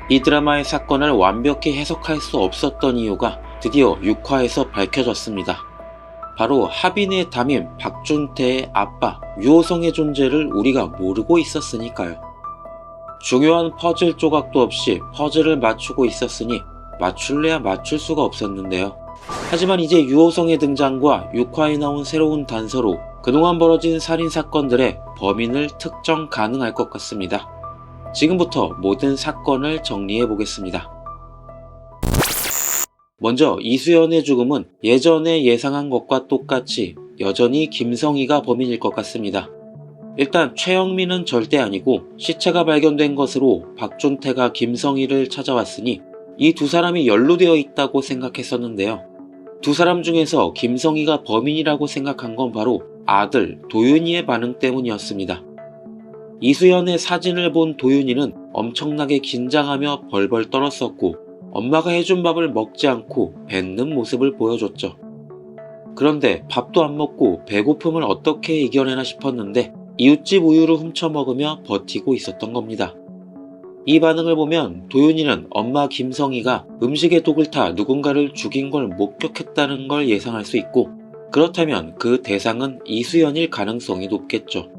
이 드라마의 사건을 완벽히 해석할 수 없었던 이유가 드디어 6화에서 밝혀졌습니다. 바로 하빈의 담임 박준태의 아빠 유호성의 존재를 우리가 모르고 있었으니까요. 중요한 퍼즐 조각도 없이 퍼즐을 맞추고 있었으니 맞출래야 맞출 수가 없었는데요. 하지만 이제 유호성의 등장과 6화에 나온 새로운 단서로 그동안 벌어진 살인사건들의 범인을 특정 가능할 것 같습니다. 지금부터 모든 사건을 정리해 보겠습니다. 먼저 이수연의 죽음은 예전에 예상한 것과 똑같이 여전히 김성희가 범인일 것 같습니다. 일단 최영민은 절대 아니고 시체가 발견된 것으로 박준태가 김성희를 찾아왔으니 이 두 사람이 연루되어 있다고 생각했었는데요. 두 사람 중에서 김성희가 범인이라고 생각한 건 바로 아들 도윤이의 반응 때문이었습니다. 이수연의 사진을 본 도윤이는 엄청나게 긴장하며 벌벌 떨었었고 엄마가 해준 밥을 먹지 않고 뱉는 모습을 보여줬죠. 그런데 밥도 안 먹고 배고픔을 어떻게 이겨내나 싶었는데 이웃집 우유를 훔쳐 먹으며 버티고 있었던 겁니다. 이 반응을 보면 도윤이는 엄마 김성희가 음식에 독을 타 누군가를 죽인 걸 목격했다는 걸 예상할 수 있고, 그렇다면 그 대상은 이수연일 가능성이 높겠죠.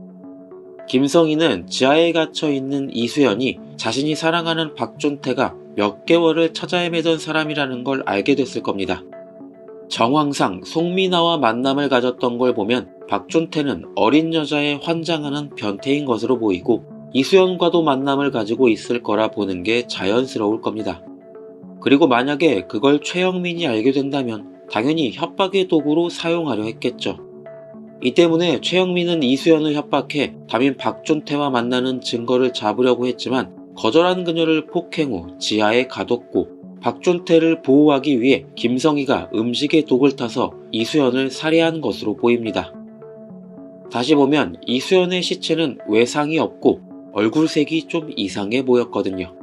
김성희는 지하에 갇혀있는 이수연이 자신이 사랑하는 박준태가 몇 개월을 찾아 헤매던 사람이라는 걸 알게 됐을 겁니다. 정황상 송민아와 만남을 가졌던 걸 보면 박준태는 어린 여자에 환장하는 변태인 것으로 보이고 이수연과도 만남을 가지고 있을 거라 보는 게 자연스러울 겁니다. 그리고 만약에 그걸 최영민이 알게 된다면 당연히 협박의 도구로 사용하려 했겠죠. 이 때문에 최영민은 이수연을 협박해 담임 박준태와 만나는 증거를 잡으려고 했지만 거절한 그녀를 폭행 후 지하에 가뒀고 박준태를 보호하기 위해 김성희가 음식에 독을 타서 이수연을 살해한 것으로 보입니다. 다시 보면 이수연의 시체는 외상이 없고 얼굴색이 좀 이상해 보였거든요.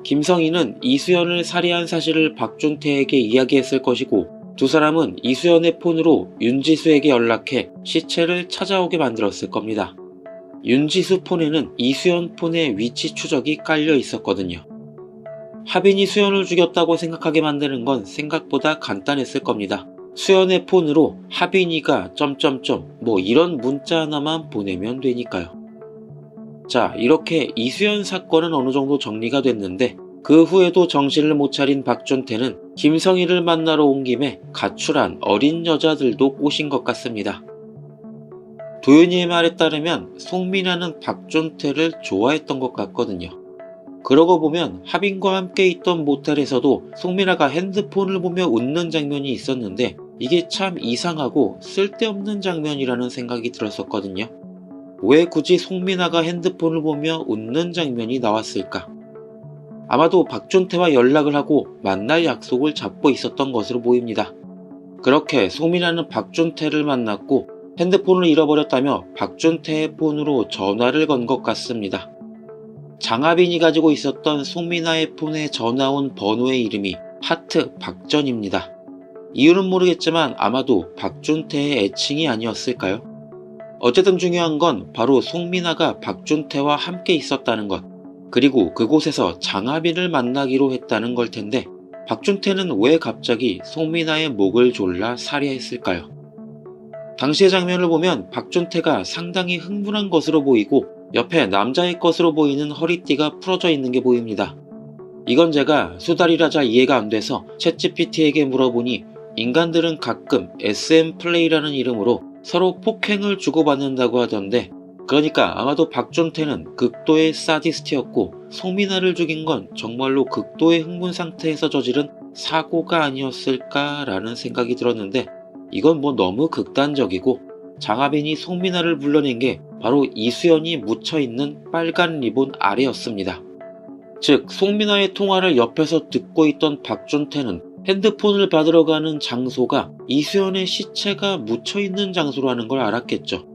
김성희는 이수연을 살해한 사실을 박준태에게 이야기했을 것이고 두 사람은 이수연의 폰으로 윤지수에게 연락해 시체를 찾아오게 만들었을 겁니다. 윤지수 폰에는 이수연 폰의 위치 추적이 깔려 있었거든요. 하빈이 수연을 죽였다고 생각하게 만드는 건 생각보다 간단했을 겁니다. 수연의 폰으로 하빈이가 뭐 이런 문자 하나만 보내면 되니까요. 자, 이렇게 이수연 사건은 어느 정도 정리가 됐는데 그 후에도 정신을 못 차린 박준태는 김성희를 만나러 온 김에 가출한 어린 여자들도 꼬신 것 같습니다. 도윤이의 말에 따르면 송민아는 박준태를 좋아했던 것 같거든요. 그러고 보면 하빈과 함께 있던 모텔에서도 송민아가 핸드폰을 보며 웃는 장면이 있었는데 이게 참 이상하고 쓸데없는 장면이라는 생각이 들었었거든요. 왜 굳이 송민아가 핸드폰을 보며 웃는 장면이 나왔을까? 아마도 박준태와 연락을 하고 만날 약속을 잡고 있었던 것으로 보입니다. 그렇게 송민아는 박준태를 만났고 핸드폰을 잃어버렸다며 박준태의 폰으로 전화를 건 것 같습니다. 장하빈이 가지고 있었던 송민아의 폰에 전화 온 번호의 이름이 하트 박전입니다. 이유는 모르겠지만 아마도 박준태의 애칭이 아니었을까요? 어쨌든 중요한 건 바로 송민아가 박준태와 함께 있었다는 것, 그리고 그곳에서 장하빈을 만나기로 했다는 걸 텐데 박준태는 왜 갑자기 송민아의 목을 졸라 살해했을까요? 당시의 장면을 보면 박준태가 상당히 흥분한 것으로 보이고 옆에 남자의 것으로 보이는 허리띠가 풀어져 있는 게 보입니다. 이건 제가 수달이라자 이해가 안 돼서 챗GPT에게 물어보니 인간들은 가끔 SM 플레이라는 이름으로 서로 폭행을 주고받는다고 하던데, 그러니까 아마도 박준태는 극도의 사디스트였고 송민아를 죽인 건 정말로 극도의 흥분 상태에서 저지른 사고가 아니었을까라는 생각이 들었는데 이건 뭐 너무 극단적이고 장하빈이 송민아를 불러낸 게 바로 이수연이 묻혀있는 빨간 리본 아래였습니다. 즉 송민아의 통화를 옆에서 듣고 있던 박준태는 핸드폰을 받으러 가는 장소가 이수연의 시체가 묻혀있는 장소라는 걸 알았겠죠.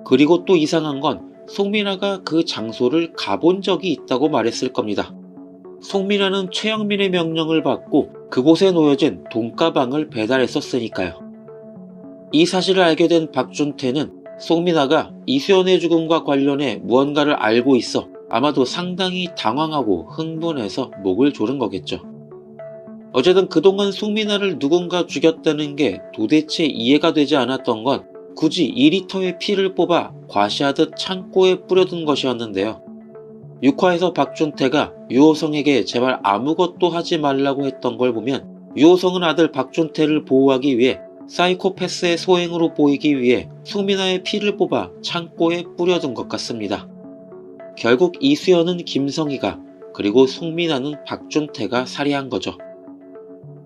그리고 또 이상한 건 송민아가 그 장소를 가본 적이 있다고 말했을 겁니다. 송민아는 최영민의 명령을 받고 그곳에 놓여진 돈가방을 배달했었으니까요. 이 사실을 알게 된 박준태는 송민아가 이수연의 죽음과 관련해 무언가를 알고 있어 아마도 상당히 당황하고 흥분해서 목을 조른 거겠죠. 어쨌든 그동안 송민아를 누군가 죽였다는 게 도대체 이해가 되지 않았던 건 굳이 2리터의 피를 뽑아 과시하듯 창고에 뿌려둔 것이었는데요. 6화에서 박준태가 유호성에게 제발 아무것도 하지 말라고 했던 걸 보면 유호성은 아들 박준태를 보호하기 위해 사이코패스의 소행으로 보이기 위해 송민아의 피를 뽑아 창고에 뿌려둔 것 같습니다. 결국 이수연은 김성희가, 그리고 송민아는 박준태가 살해한 거죠.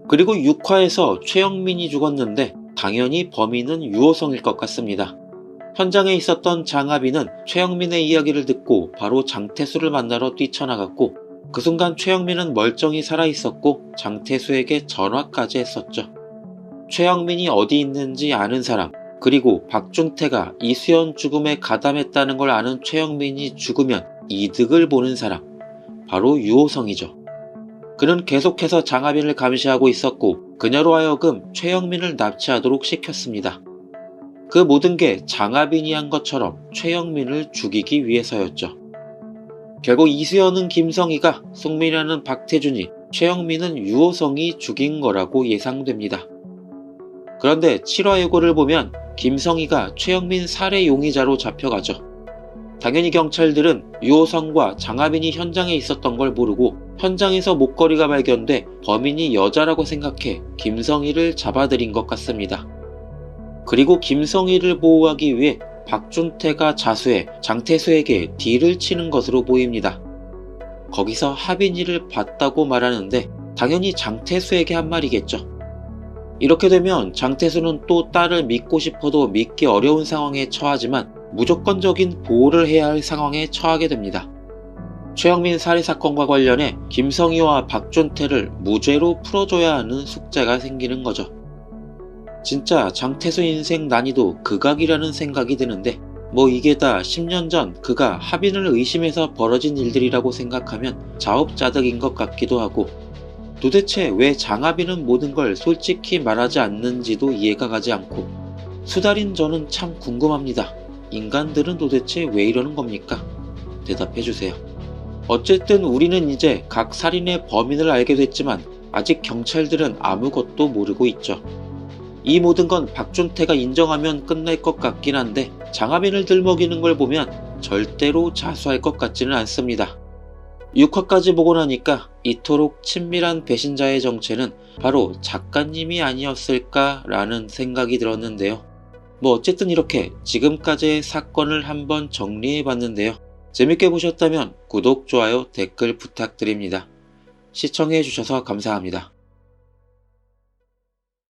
그리고 6화에서 최영민이 죽었는데 당연히 범인은 유호성일 것 같습니다. 현장에 있었던 장하빈은 최영민의 이야기를 듣고 바로 장태수를 만나러 뛰쳐나갔고, 그 순간 최영민은 멀쩡히 살아있었고 장태수에게 전화까지 했었죠. 최영민이 어디 있는지 아는 사람, 그리고 박준태가 이수연 죽음에 가담했다는 걸 아는 최영민이 죽으면 이득을 보는 사람, 바로 유호성이죠. 그는 계속해서 장하빈을 감시하고 있었고 그녀로 하여금 최영민을 납치하도록 시켰습니다. 그 모든 게 장하빈이 한 것처럼 최영민을 죽이기 위해서였죠. 결국 이수연은 김성희가, 송민아는 박태준이, 최영민은 유호성이 죽인 거라고 예상됩니다. 그런데 7화 예고를 보면 김성희가 최영민 살해 용의자로 잡혀가죠. 당연히 경찰들은 유호성과 장하빈이 현장에 있었던 걸 모르고 현장에서 목걸이가 발견돼 범인이 여자라고 생각해 김성희를 잡아들인 것 같습니다. 그리고 김성희를 보호하기 위해 박준태가 자수해 장태수에게 딜을 치는 것으로 보입니다. 거기서 하빈이를 봤다고 말하는데 당연히 장태수에게 한 말이겠죠. 이렇게 되면 장태수는 또 딸을 믿고 싶어도 믿기 어려운 상황에 처하지만 무조건적인 보호를 해야 할 상황에 처하게 됩니다. 최영민 살해 사건과 관련해 김성희와 박준태를 무죄로 풀어줘야 하는 숙제가 생기는 거죠. 진짜 장태수 인생 난이도 극악이라는 생각이 드는데 뭐 이게 다 10년 전 그가 하빈을 의심해서 벌어진 일들이라고 생각하면 자업자득인 것 같기도 하고, 도대체 왜 장하빈은 모든 걸 솔직히 말하지 않는지도 이해가 가지 않고, 수달인 저는 참 궁금합니다. 인간들은 도대체 왜 이러는 겁니까? 대답해주세요. 어쨌든 우리는 이제 각 살인의 범인을 알게 됐지만 아직 경찰들은 아무것도 모르고 있죠. 이 모든 건 박준태가 인정하면 끝날 것 같긴 한데 장하빈을 들먹이는 걸 보면 절대로 자수할 것 같지는 않습니다. 6화까지 보고 나니까 이토록 친밀한 배신자의 정체는 바로 작가님이 아니었을까라는 생각이 들었는데요. 뭐 어쨌든 이렇게 지금까지의 사건을 한번 정리해봤는데요. 재밌게 보셨다면 구독, 좋아요, 댓글 부탁드립니다. 시청해주셔서 감사합니다.